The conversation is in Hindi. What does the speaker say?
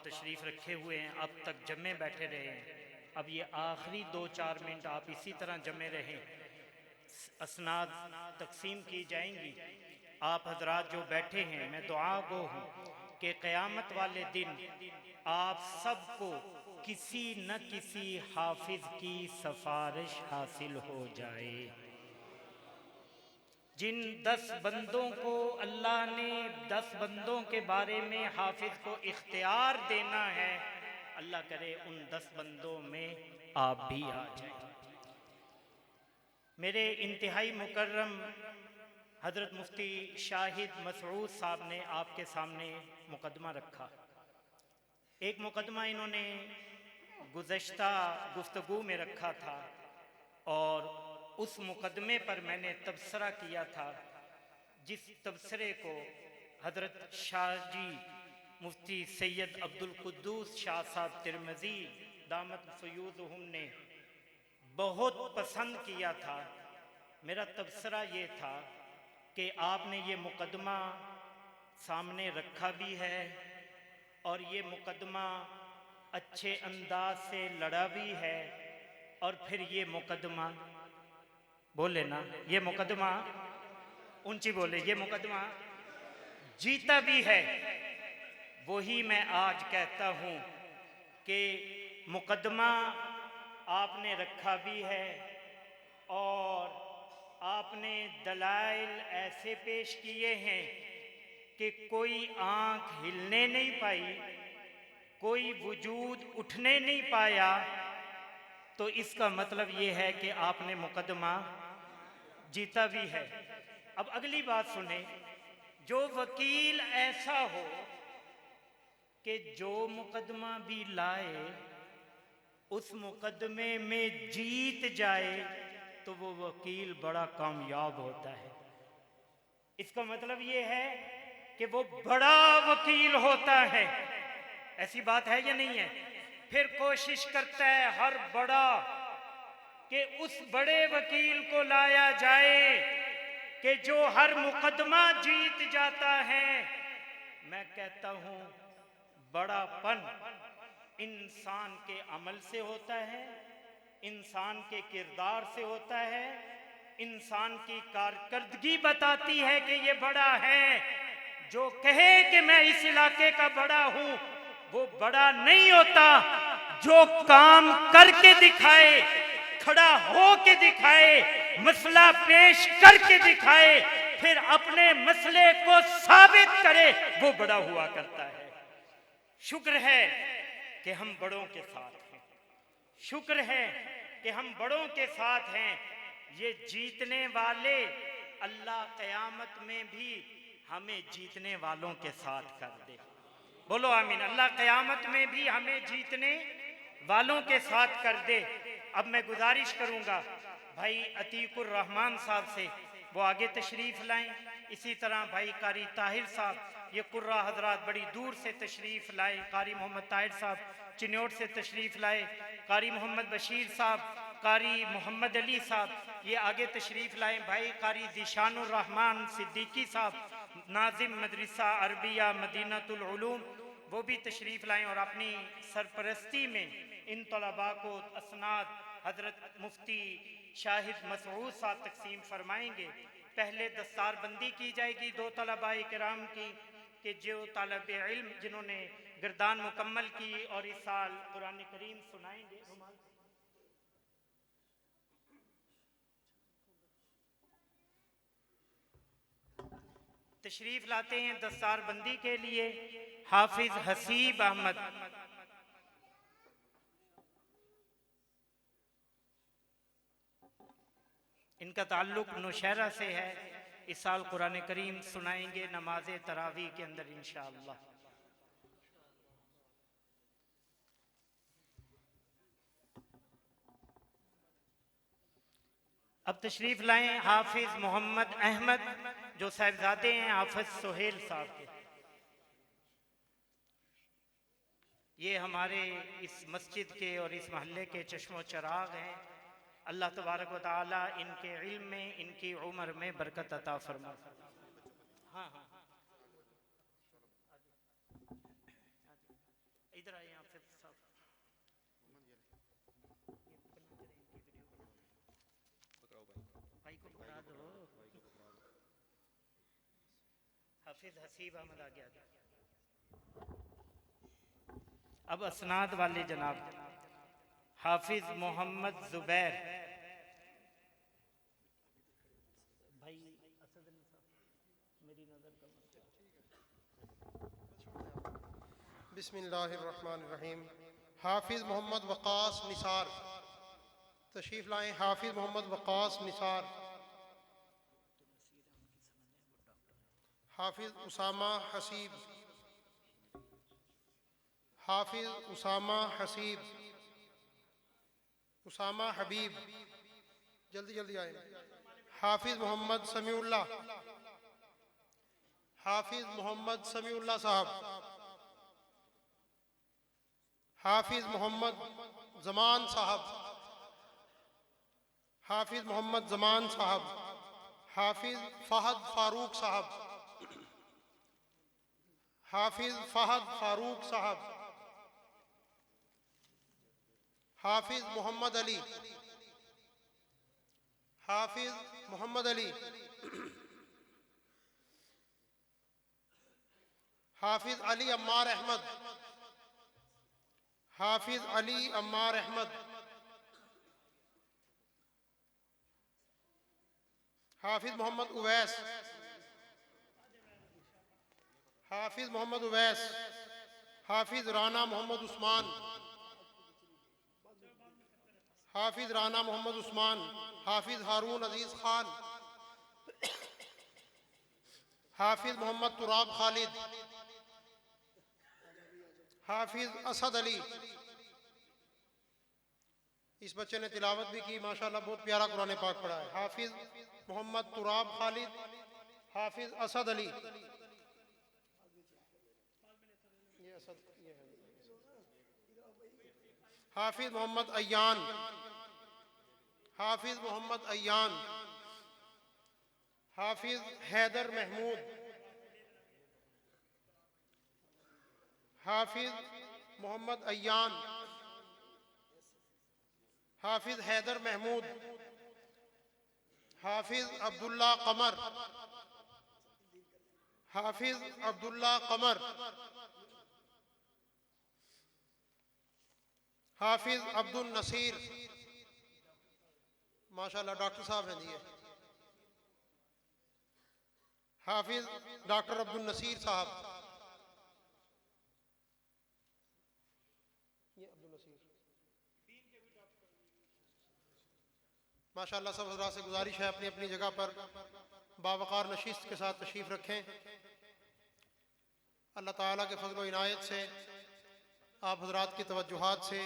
तशरीफ़ रखे हुए हैं, अब तक जमे बैठे रहे हैं। अब ये आखिरी 2-4 मिनट आप इसी तरह जमे रहें, असनाद तकसीम की जाएंगी। आप हजरात जो बैठे हैं, मैं दुआ गो हूँ कि क़यामत वाले दिन आप सबको किसी न किसी हाफिज की सिफारिश हासिल हो जाए। जिन 10 बंदों को अल्लाह ने 10 बंदों के बारे में हाफिज को इख्तियार देना है, अल्लाह करे उन 10 बंदों में आप भी आ जाए। मेरे इंतहाई मुकर्रम हज़रत मुफ्ती शाहिद मसऊद साहब ने आपके सामने मुकदमा रखा। एक मुकदमा इन्होंने गुज़श्ता गुफ्तगू में रखा था और उस मुकदमे पर मैंने तबसरा किया था, जिस तबसरे को हज़रत शाहजी मुफ्ती सैयद अब्दुल कुद्दूस शाह साहब तिरमिज़ी दामत फ़यूज़ुहुम ने बहुत पसंद किया था। मेरा तबसरा ये था कि आपने ये मुकदमा सामने रखा भी है और ये मुकदमा अच्छे अंदाज से लड़ा भी है, और फिर ये मुकदमा बोले ना, ये मुकदमा ऊंची बोले, ये मुकदमा जीता भी है। वही मैं आज कहता हूँ कि मुकदमा आपने रखा भी है और आपने दलाइल ऐसे पेश किए हैं कि कोई आंख हिलने नहीं पाई, कोई वजूद उठने नहीं पाया। तो इसका मतलब ये है कि आपने मुकदमा जीता भी है। अब अगली बात सुने, जो वकील ऐसा हो कि जो मुकदमा भी लाए उस मुकदमे में जीत जाए, तो वो वकील बड़ा कामयाब होता है। इसका मतलब ये है कि वो बड़ा वकील होता है। ऐसी बात है या नहीं है? फिर कोशिश करता है हर बड़ा कि उस बड़े वकील को लाया जाए कि जो हर मुकदमा जीत जाता है। मैं कहता हूं बड़ापन इंसान के अमल से होता है, इंसान के किरदार से होता है, इंसान की कारकर्दगी बताती है कि ये बड़ा है। जो कहे कि मैं इस इलाके का बड़ा हूं, वो बड़ा नहीं होता। जो काम करके दिखाए, खड़ा हो के दिखाए, मसला पेश करके दिखाए, फिर अपने मसले को साबित करे, वो बड़ा हुआ करता है। शुक्र है कि हम बड़ों के साथ हैं, शुक्र है कि हम बड़ों के साथ हैं। ये जीतने वाले अल्लाह क़यामत में भी हमें जीतने वालों के साथ कर दे। बोलो आमीन। अल्लाह क़यामत में भी हमें जीतने वालों के साथ कर दे। अब मैं गुजारिश करूंगा भाई अतीकुर रहमान साहब से, वो आगे तशरीफ़ लाएं। इसी तरह भाई कारी ताहिर साहब, ये कुर्रा हजरात बड़ी दूर से तशरीफ़ लाए। कारी मोहम्मद ताहिर साहब चिन्योट से तशरीफ़ लाए। कारी मोहम्मद बशीर साहब, कारी मोहम्मद अली साहब ये आगे तशरीफ़ लाएं। भाई कारी दिशानुर रहमान सिद्दीकी साहब नाजिम मदरसा अरबिया मदीनतुल उलूम, वो भी तशरीफ़ लाएं और अपनी सरपरस्ती में इन तलबा को असनाद हज़रत मुफ्ती शाहिद मसऊद साहब तकसीम फरमाएंगे। पहले दस्तारबंदी की जाएगी 2 तलबा किराम की कि जो तालब इल्म जिन्होंने गिरदान मुकम्मल की और इस साल कुरान करीम सुनाएंगे। तशरीफ लाते हैं दस्तारबंदी के लिए हाफिज हसीब अहमद। इनका ताल्लुक नौशहरा से है। इस साल कुरान करीम सुनाएंगे नमाज तरावी के अंदर इंशाअल्लाह। अब तशरीफ लाएं हाफिज मोहम्मद अहमद, जो साहिबजादे हैं हाफिज सोहेल साहब के। ये हमारे इस मस्जिद के और इस महल्ले के चश्मो चराग हैं। अल्लाह तबारक व तआला इनके इल्म में, इनकी उम्र में बरकत अता फरमाए। हाँ हाँ, इधर आए आप साहब, भाई को पकड़ा दो। हाफिज हसीब अहमद आ गया। अब असनाद वाले जनाब हाफिज मोहम्मद जुबैर भाई, असद अली साहब मेरी नज़र का बिस्मिल्लाहिर्रहमानिर्रहीम। हाफिज मोहम्मद वक़ास निसार तशरीफ़ लाएं। हाफिज मोहम्मद वक़ास निसार। हाफिज उसामा हसीब। हाफिज उसामा हसीब। उसामा हबीब, जल्दी जल्दी आए। हाफिज मोहम्मद समीउल्लाह। हाफिज मोहम्मद समीउल्लाह साहब। हाफिज मोहम्मद जमान साहब। हाफिज मोहम्मद जमान साहब। हाफिज फहद फारूक साहब। हाफिज फहद फारूक साहब। हाफिज मोहम्मद अली। हाफिज मोहम्मद अली। हाफिज अली अम्मार अहमद। हाफिज अली अम्मार अहमद। हाफिज मोहम्मद उवैस। हाफिज मोहम्मद उवैस। हाफिज राना मोहम्मद उस्मान। हाफिज राना मोहम्मद उस्मान। हाफिज हारून अजीज खान। हाफिज मोहम्मद तुराब खालिद। हाफिज असद अली। इस बच्चे ने तिलावत भी की माशाल्लाह, बहुत प्यारा कुरान पाक पढ़ा है। हाफिज मोहम्मद तुराब खालिद। हाफिज असद अली। हाफिज मोहम्मद अय्यान। हाफिज मोहम्मद अय्यान। हाफिज हैदर महमूद। हाफिज मोहम्मद अय्यान। हाफिज हैदर महमूद। हाफिज अब्दुल्ला कमर। हाफिज अब्दुल्ला कमर। हाफिज अब्दुल नसीर, माशाल्लाह डॉक्टर साहब हैं जी। हाफिज डॉक्टर अब्दुल नसीर साहब। ये अब्दुल नसीर माशाल्लाह। सब हज़रात से गुजारिश है अपनी अपनी जगह पर बावकार नशिस्त के साथ तशरीफ़ रखें। अल्लाह ताला के फजल व इनायत से आप हज़रात की तवज्जुहात से